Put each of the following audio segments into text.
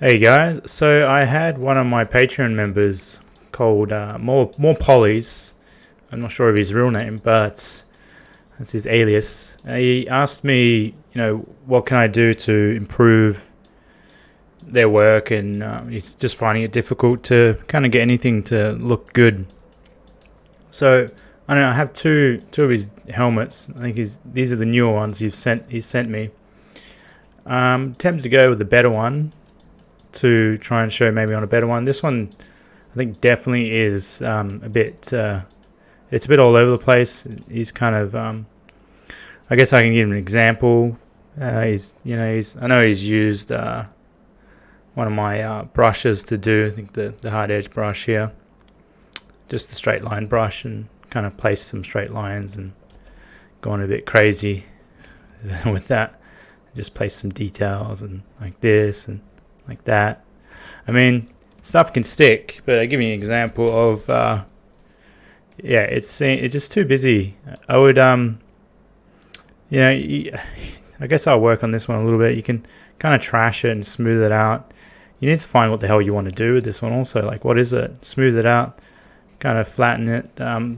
Hey guys, so I had one of my Patreon members called more Pollies. I'm not sure of his real name, but that's his alias. He asked me, what can I do to improve their work, and he's just finding it difficult to kind of get anything to look good. So I don't know. I have two of his helmets. I think these are the newer ones he's sent me. Tempted to go with the better one, to try and show maybe on a better one. This one I think definitely is a bit it's a bit all over the place. He's kind of I guess I can give him an example. I know he's used one of my brushes to do, I think the hard edge brush here, just the straight line brush, and kind of place some straight lines and gone a bit crazy with that. Just place some details and like this and like that. I mean, stuff can stick, but I give you an example of it's just too busy. I would I guess I'll work on this one a little bit. You can kind of trash it and smooth it out. You need to find what the hell you want to do with this one also. Like, what is it? Smooth it out, kind of flatten it.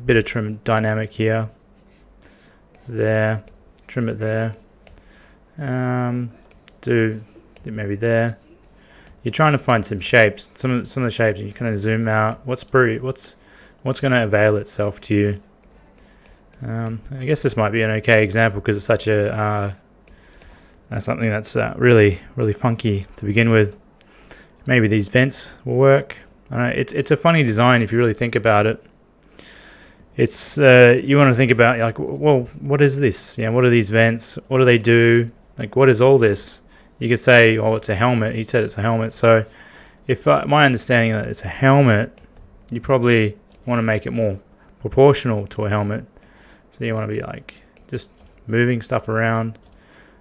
Bit of trim dynamic here, there, trim it there. Do maybe there. You're trying to find some shapes, some of the shapes, and you kind of zoom out. What's going to avail itself to you? I guess this might be an okay example because it's such a something that's really funky to begin with. Maybe these vents will work. I don't know, it's a funny design if you really think about it. It's you want to think about, like, well, what is this? What are these vents? What do they do? Like, what is all this? You could say, oh, it's a helmet. He said it's a helmet. So if my understanding that it's a helmet, you probably want to make it more proportional to a helmet. So you want to be like just moving stuff around.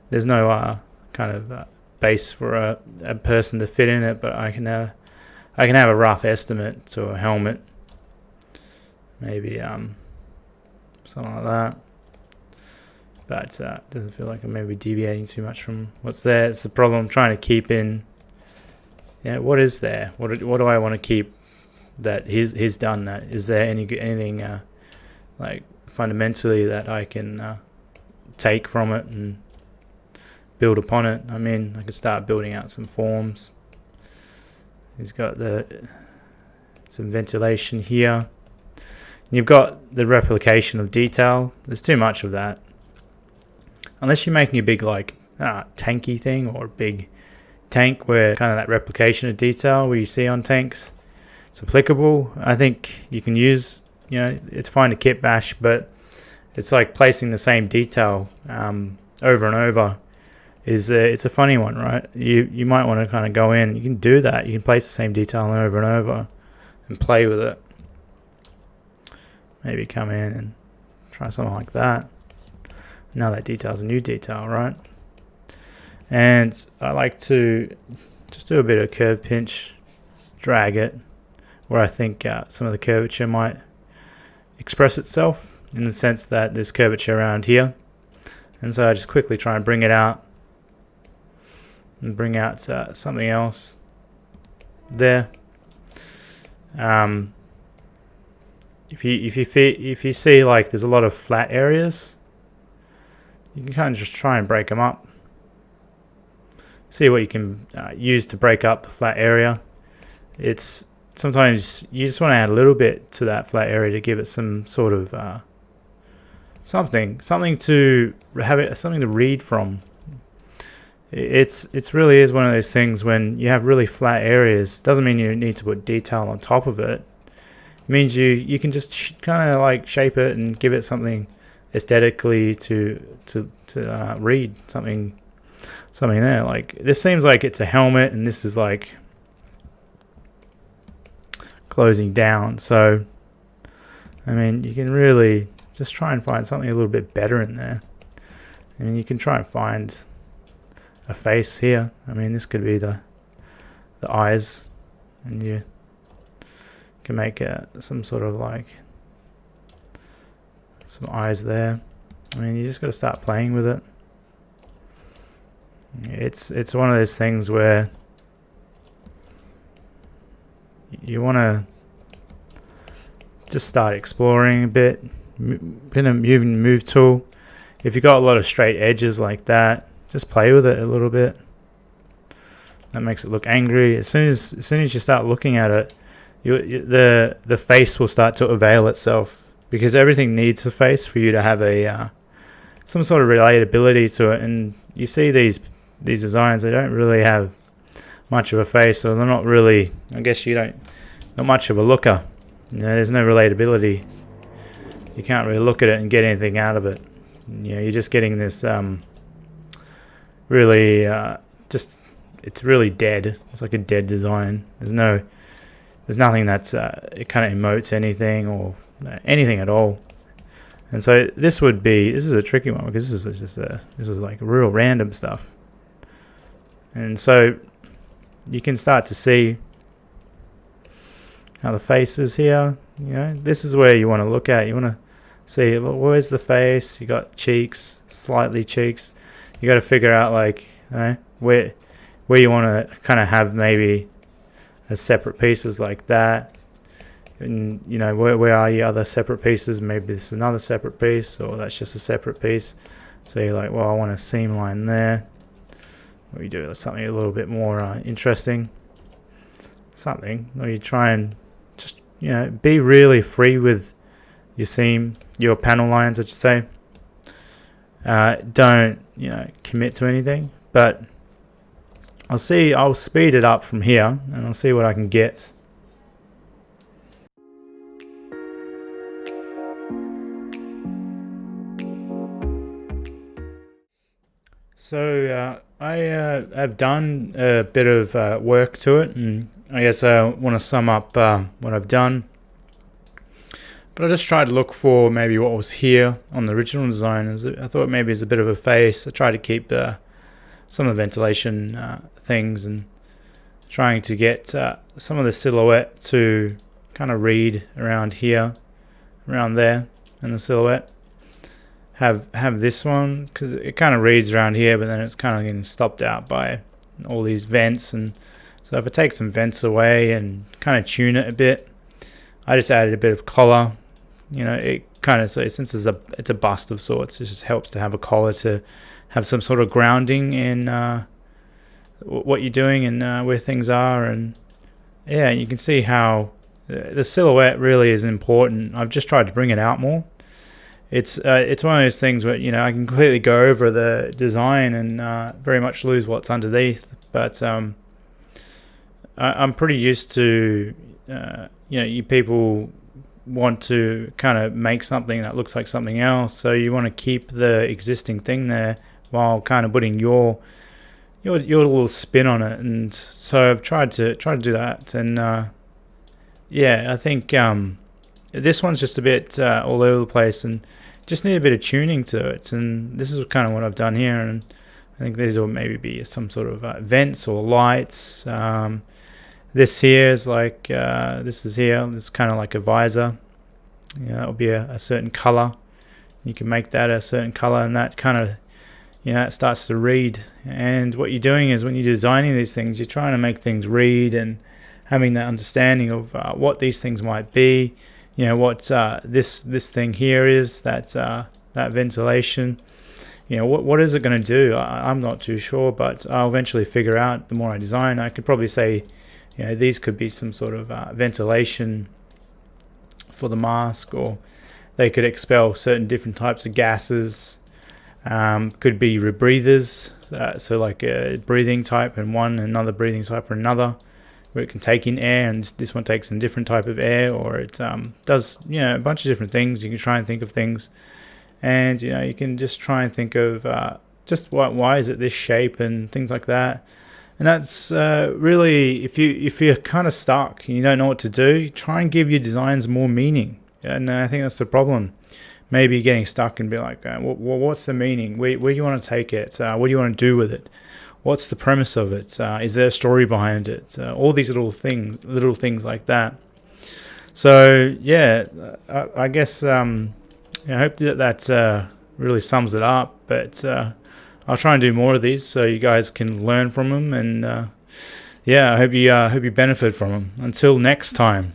There's no kind of base for a person to fit in it, but I can have a rough estimate to a helmet. Maybe something like that. But it doesn't feel like I'm maybe deviating too much from what's there. It's the problem I'm trying to keep in. What is there? What do I want to keep that he's done that? Is there anything like fundamentally that I can take from it and build upon it? I mean, I could start building out some forms. He's got some ventilation here. You've got the replication of detail. There's too much of that. Unless you're making a big tanky thing, or a big tank where kind of that replication of detail where you see on tanks, it's applicable. I think you can use, it's fine to kit bash, but it's like placing the same detail over and over it's a funny one, right? You might want to kind of go in. You can do that. You can place the same detail over and over and play with it. Maybe come in and try something like that. Now that detail's a new detail, right? And I like to just do a bit of curve pinch, drag it where I think some of the curvature might express itself, in the sense that there's curvature around here. And so I just quickly try and bring it out and bring out something else there. If you see like there's a lot of flat areas, you can kind of just try and break them up. See what you can use to break up the flat area. It's sometimes you just want to add a little bit to that flat area to give it some sort of something to have it, something to read from. It's really is one of those things when you have really flat areas. Doesn't mean you need to put detail on top of it. It means you can just kind of like shape it and give it something aesthetically to read something there. Like, this seems like it's a helmet, and this is like closing down. So I mean, you can really just try and find something a little bit better in there. I mean, you can try and find a face here. I mean, this could be the eyes, and you can make some sort of like some eyes there. I mean, you just got to start playing with it. It's one of those things where you want to just start exploring a bit. Pin a move tool. If you've got a lot of straight edges like that, just play with it a little bit. That makes it look angry. As soon as you start looking at it, the face will start to avail itself, because everything needs a face for you to have a some sort of relatability to it. And you see these designs, they don't really have much of a face, so they're not really, I guess not much of a looker. There's no relatability. You can't really look at it and get anything out of it. You're just getting this really it's really dead. It's like a dead design. There's nothing that's it kind of emotes anything or anything at all. And so this is a tricky one, because this is like real random stuff. And so you can start to see how the face is here. This is where you want to look at. You want to see, well, where's the face? You got cheeks, slightly cheeks. You got to figure out like where you want to kind of have maybe as separate pieces like that. And where are your other separate pieces? Maybe it's another separate piece, or that's just a separate piece. So you're like, well, I want a seam line there. Or you do something a little bit more interesting. Or you try and just be really free with your panel lines, I should say. Don't commit to anything, but I'll speed it up from here, and I'll see what I can get. So I have done a bit of work to it, and I guess I want to sum up what I've done. But I just tried to look for maybe what was here on the original design. I thought maybe it's a bit of a face. I tried to keep some of the ventilation things, and trying to get some of the silhouette to kind of read around here, around there, and the silhouette. Have this one, because it kind of reads around here, but then it's kind of getting stopped out by all these vents. And so if I take some vents away and kind of tune it a bit, I just added a bit of collar. It kind of, so since it's a bust of sorts, it just helps to have a collar to have some sort of grounding in what you're doing and where things are. And yeah, you can see how the silhouette really is important. I've just tried to bring it out more. It's one of those things where I can completely go over the design and very much lose what's underneath. But I'm pretty used to you people want to kind of make something that looks like something else, so you want to keep the existing thing there while kind of putting your little spin on it. And so I've tried to do that. And I think this one's just a bit all over the place and just need a bit of tuning to it. And this is kind of what I've done here. And I think these will maybe be some sort of vents or lights. This here is like, this is kind of like a visor. It'll be a certain color. You can make that a certain color, and that kind of, it starts to read. And what you're doing is, when you're designing these things, you're trying to make things read and having that understanding of what these things might be. What this thing here is, that ventilation. What is it going to do? I'm not too sure, but I'll eventually figure out. The more I design, I could probably say, these could be some sort of ventilation for the mask, or they could expel certain different types of gases. Could be rebreathers, so like a breathing type and another breathing type or another, where it can take in air, and this one takes in a different type of air, or it does a bunch of different things. You can try and think of things, and you can just try and think of just why is it this shape and things like that. And that's really, if you're kind of stuck and you don't know what to do, try and give your designs more meaning. And I think that's the problem. Maybe getting stuck and be like, what's the meaning? Where do you want to take it? What do you want to do with it? What's the premise of it? Is there a story behind it? All these little things like that. So yeah, I guess I hope that really sums it up. But I'll try and do more of these so you guys can learn from them. And yeah, I hope you benefit from them. Until next time.